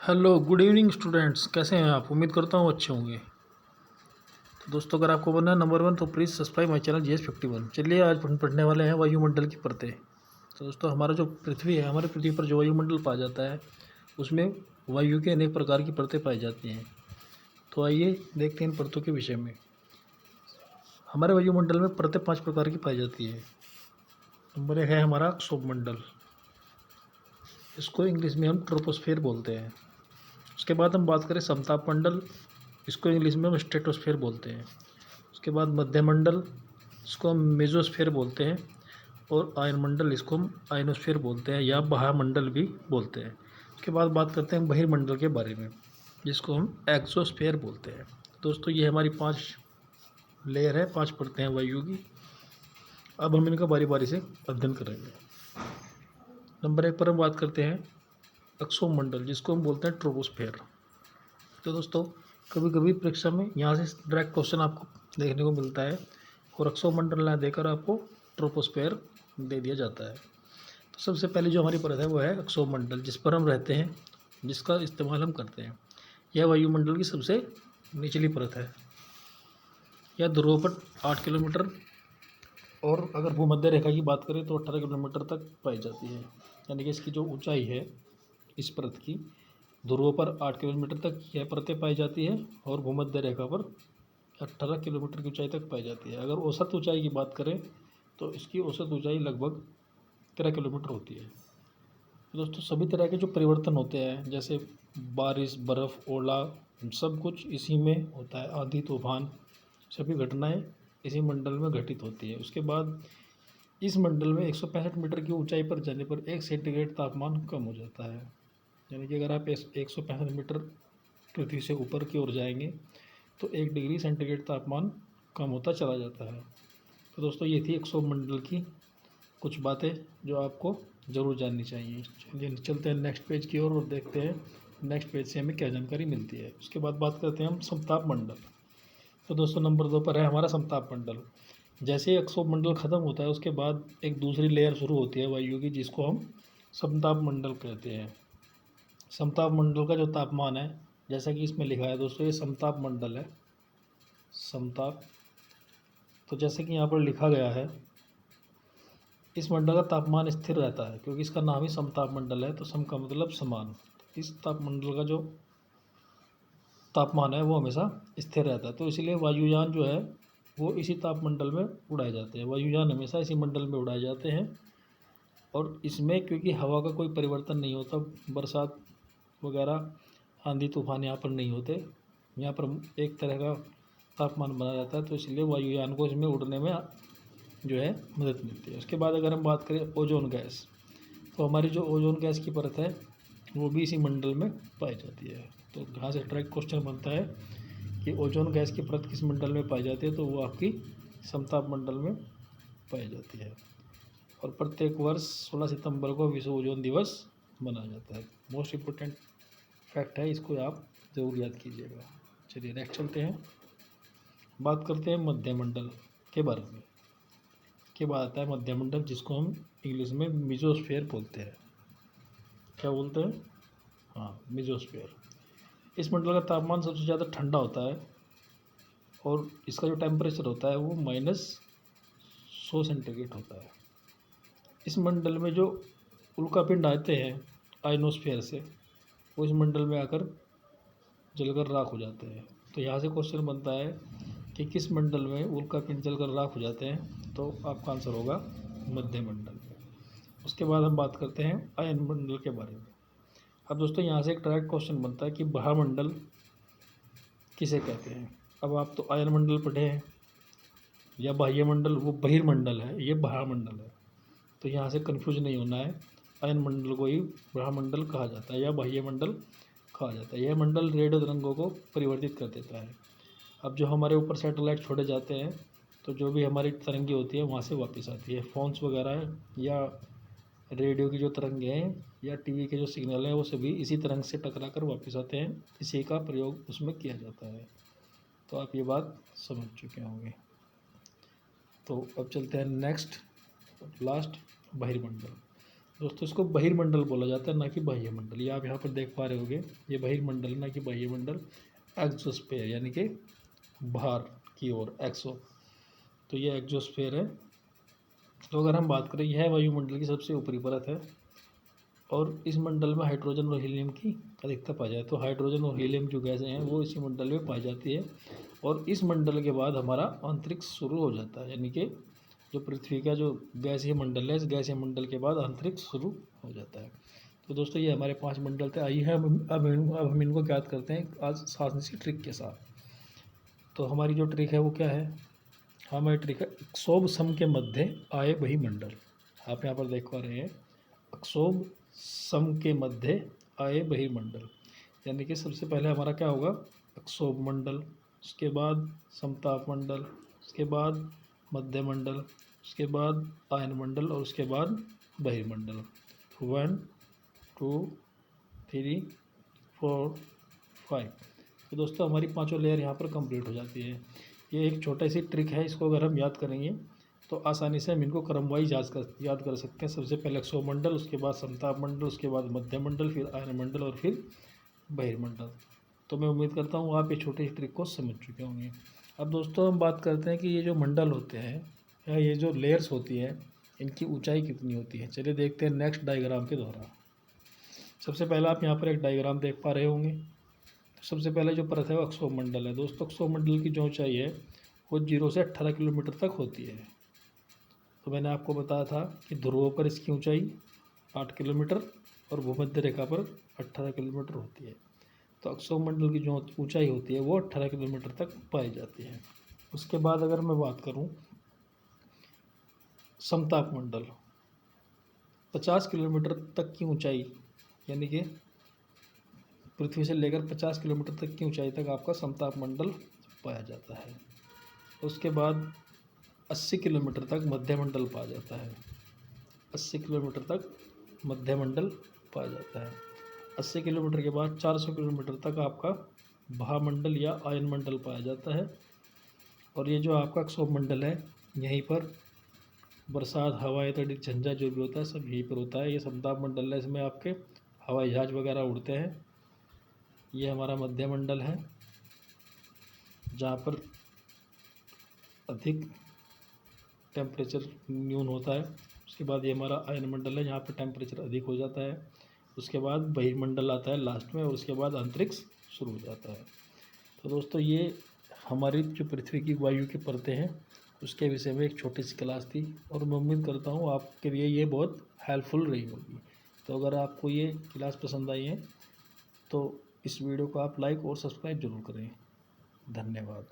Hello good evening students, कैसे हैं आप? उम्मीद करता हूँ अच्छे होंगे। तो दोस्तों, अगर आपको बनना है नंबर वन तो please subscribe my channel GS51। चलिए, आज हम पढ़ने वाले हैं वायुमंडल की परतें। तो दोस्तों, हमारा जो पृथ्वी है, हमारे पृथ्वी पर जो वायुमंडल पाया जाता है उसमें वायु के अनेक प्रकार की परतें पाई जाती हैं। तो आइए देखते हैं इन परतों के विषय में। हमारे वायुमंडल में परतें 5 प्रकार की पाई जाती है। नंबर 1 है हमारा क्षोभमंडल, इसको इंग्लिश में हम ट्रोपोस्फेयर बोलते हैं। उसके बाद हम बात करें समताप मंडल, इसको इंग्लिश में हम स्ट्रेटोस्फेयर बोलते हैं। उसके बाद मध्यमंडल, इसको हम मेसोस्फेयर बोलते हैं। और आयनमंडल, इसको हम आयनोस्फेयर बोलते हैं या महामंडल भी बोलते हैं। उसके बाद बात करते हैं बहिर्मंडल के बारे में, जिसको हम एक्सोस्फेयर बोलते हैं। दोस्तों, ये हमारी 5 लेयर है, 5 परतें हैं वायु की। अब हम इनका बारी बारी से अध्ययन करेंगे। नंबर 1 पर हम बात करते हैं अक्षोमंडल, जिसको हम बोलते हैं ट्रोपोस्फेयर। तो दोस्तों, कभी कभी परीक्षा में यहाँ से डायरेक्ट क्वेश्चन आपको देखने को मिलता है और अक्षोमंडल ना देकर आपको ट्रोपोस्फेयर दे दिया जाता है। तो सबसे पहले जो हमारी परत है वो है अक्षोमंडल, जिस पर हम रहते हैं, जिसका इस्तेमाल हम करते हैं। यह वायुमंडल की सबसे निचली परत है। यह ध्रुव पर 8 किलोमीटर और अगर भूमध्य रेखा की बात करें तो 18 किलोमीटर तक पाई जाती है। यानी कि इसकी जो ऊंचाई है इस परत की, ध्रुव पर 8 किलोमीटर तक यह परतें पाई जाती है और भूमध्य रेखा पर 18 किलोमीटर की ऊंचाई तक पाई जाती है। अगर औसत ऊंचाई की बात करें तो इसकी औसत ऊंचाई लगभग 13 किलोमीटर होती है। तो दोस्तों, सभी तरह के जो परिवर्तन होते हैं, जैसे बारिश, बर्फ़, ओला, सब कुछ इसी में होता है। आंधी, तूफान, सभी घटनाएं इसी मंडल में घटित होती है। उसके बाद इस मंडल में 165 मीटर की ऊंचाई पर जाने पर 1 सेंटीग्रेड तापमान कम हो जाता है। यानी कि अगर आप 165 मीटर पृथ्वी से ऊपर की ओर जाएंगे तो 1 डिग्री सेंटीग्रेड तापमान कम होता चला जाता है। तो दोस्तों, ये थी अक्षोमंडल की कुछ बातें जो आपको ज़रूर जाननी चाहिए। चलिए चलते हैं नेक्स्ट पेज की ओर और देखते हैं नेक्स्ट पेज से हमें क्या जानकारी मिलती है। उसके बाद बात करते हैं हम समताप मंडल। तो दोस्तों, नंबर 2 पर है हमारा समताप मंडल। जैसे ही अक्षोमंडल ख़त्म होता है उसके बाद एक दूसरी लेयर शुरू होती है वायु की, जिसको हम समताप मंडल कहते हैं। समताप मंडल का जो तापमान है, जैसा कि इसमें लिखा है दोस्तों, ये समताप मंडल है, समताप। तो जैसे कि यहाँ पर लिखा गया है, इस मंडल का तापमान स्थिर रहता है क्योंकि इसका नाम ही समताप मंडल है। तो सम का मतलब समान। इस तापमंडल का जो तापमान है वो हमेशा स्थिर रहता है। तो इसलिए वायुयान जो है वो इसी तापमंडल में उड़ाए जाते हैं। वायुयान हमेशा इसी मंडल में उड़ाए जाते हैं। और इसमें क्योंकि हवा का कोई परिवर्तन नहीं होता, बरसात वगैरह, आंधी तूफान यहाँ पर नहीं होते, यहाँ पर एक तरह का तापमान बना रहता है। तो इसलिए वायुयान को इसमें उड़ने में जो है मदद मिलती है। उसके बाद अगर हम बात करें ओजोन गैस, तो हमारी जो ओजोन गैस की परत है वो भी इसी मंडल में पाई जाती है। तो यहाँ से डायरेक्ट क्वेश्चन बनता है कि ओजोन गैस की परत किस मंडल में पाई जाती है, तो वो आपकी समताप मंडल में पाई जाती है। और प्रत्येक वर्ष 16 सितंबर को विश्व ओजोन दिवस मनाया जाता है। मोस्ट इम्पोर्टेंट फैक्ट है, इसको आप ज़रूर याद कीजिएगा। चलिए नेक्स्ट चलते हैं, बात करते हैं मध्यमंडल के बारे में। के बाद आता है मध्यमंडल, जिसको हम इंग्लिश में मेसोस्फेयर बोलते हैं। क्या बोलते हैं? हाँ, मेसोस्फेयर। इस मंडल का तापमान सबसे ज़्यादा ठंडा होता है और इसका जो टेम्परेचर होता है वो -100 सेंटीग्रेड होता है। इस मंडल में जो उल्कापिंड आते हैं आयनोस्फेयर से, वो इस मंडल में आकर जलकर राख हो जाते हैं। तो यहाँ से क्वेश्चन बनता है कि किस मंडल में उल्कापिंड जलकर राख हो जाते हैं, तो आपका आंसर होगा मध्यमंडल। उसके बाद हम बात करते हैं अयन मंडल के बारे में। अब दोस्तों, यहाँ से एक डायरेक्ट क्वेश्चन बनता है कि महामंडल किसे कहते हैं। अब आप तो अयन मंडल पढ़े हैं या बाह्य मंडल, वो बहिर्मंडल है, ये महामंडल है। तो यहाँ से कन्फ्यूज नहीं होना है, अयन मंडल को ही महामंडल कहा जाता है या बाह्य मंडल कहा जाता है। यह मंडल रेडियो तरंगों को परिवर्तित कर देता है। अब जो हमारे ऊपर सैटेलाइट छोड़े जाते हैं, तो जो भी हमारी तरंगे होती है वहाँ से वापस आती है। फ़ोन्स वगैरह या रेडियो की जो तरंगे हैं या टीवी के जो सिग्नल हैं, वो सभी इसी तरंग से टकरा कर वापस आते हैं। इसी का प्रयोग उसमें किया जाता है। तो आप ये बात समझ चुके होंगे। तो अब चलते हैं नेक्स्ट, लास्ट, बहिर्मंडल। दोस्तों इसको बहिर्मंडल बोला जाता है, ना कि बाह्य मंडल। ये आप यहाँ पर देख पा रहे होंगे, ये बहिर्मंडल ना कि बाह्य मंडल। एक्सोस्फेयर यानी कि बाहर की ओर, एक्सो, तो ये एक्सोस्फेयर है। तो अगर हम बात करें, यह वायुमंडल की सबसे ऊपरी परत है और इस मंडल में हाइड्रोजन और हीलियम की अधिकता पाई जाए। तो हाइड्रोजन और हीलियम जो गैसें हैं वो इसी मंडल में पाई जाती है। और इस मंडल के बाद हमारा अंतरिक्ष शुरू हो जाता है, यानी कि जो पृथ्वी का जो गैसीय मंडल है, इस गैसीय मंडल के बाद अंतरिक्ष शुरू हो जाता है। तो दोस्तों ये हमारे 5 मंडल थे। आइए अब हम इनको ज्ञात करते हैं आज आसान सी ट्रिक के साथ। तो हमारी जो ट्रिक है वो क्या है, हमारी ट्रिक है अक्षोभ सम के मध्य आए वही मंडल। आप यहाँ पर देख पा रहे हैं, अक्षोभ सम के मध्य आए बहिर्मंडल, यानी कि सबसे पहले हमारा क्या होगा, अक्षोभ मंडल, उसके बाद समताप मंडल, उसके बाद मध्य मंडल, उसके बाद आयन मंडल और उसके बाद बहिर्मंडल। 1 2 3 4 5। तो दोस्तों हमारी 5 लेयर यहाँ पर कंप्लीट हो जाती है। ये एक छोटा सी ट्रिक है, इसको अगर हम याद करेंगे तो आसानी से हम इनको क्रम वाइज याद कर सकते हैं। सबसे पहले अक्षोभ मंडल, उसके बाद समताप मंडल, उसके बाद मध्य मंडल, फिर आयन मंडल और फिर बहिर्मंडल। तो मैं उम्मीद करता हूँ आप ये छोटी सी ट्रिक को समझ चुके होंगे। अब दोस्तों हम बात करते हैं कि ये जो मंडल होते हैं या ये जो लेयर्स होती हैं, इनकी ऊंचाई कितनी होती है। चलिए देखते हैं नेक्स्ट डायग्राम के द्वारा। सबसे पहले आप यहाँ पर एक डायग्राम देख पा रहे होंगे। तो सबसे पहले जो परत है वो अक्षोभ मंडल है। दोस्तों अक्षोभ मंडल की जो ऊंचाई है वो 0 से 18 किलोमीटर तक होती है। तो मैंने आपको बताया था कि ध्रुवों पर इसकी ऊंचाई 8 किलोमीटर और भूमध्य रेखा पर 18 किलोमीटर होती है। तो अक्षोभ मंडल की जो ऊंचाई होती है वो 18 किलोमीटर तक पाई जाती है। उसके बाद अगर मैं बात करूं समताप मंडल, 50 किलोमीटर तक की ऊंचाई, यानी कि पृथ्वी से लेकर 50 किलोमीटर तक की ऊंचाई तक आपका समताप मंडल पाया जाता है। उसके बाद 80 किलोमीटर तक मध्य मंडल पाया जाता है। 80 किलोमीटर तक मध्य मंडल पाया जाता है। 80 किलोमीटर के बाद 400 किलोमीटर तक आपका भामंडल या आयन मंडल पाया जाता है। और ये जो आपका अक्षोभ मंडल है, यहीं पर बरसात, हवाएं, तड़ित, झंझा जो भी होता है सब यहीं पर होता है। ये समताप मंडल है, इसमें आपके हवाई जहाज वगैरह उड़ते हैं। ये हमारा मध्य मंडल है जहाँ पर अधिक टेम्परेचर न्यून होता है। उसके बाद ये हमारा आयन मंडल है, यहाँ पर टेम्परेचर अधिक हो जाता है। उसके बाद बहिर्मंडल आता है लास्ट में और उसके बाद अंतरिक्ष शुरू हो जाता है। तो दोस्तों ये हमारी जो पृथ्वी की वायु की परतें हैं उसके विषय में एक छोटी सी क्लास थी और मैं उम्मीद करता हूँ आपके लिए ये बहुत हेल्पफुल रही होगी। तो अगर आपको ये क्लास पसंद आई है तो इस वीडियो को आप लाइक और सब्सक्राइब जरूर करें। धन्यवाद।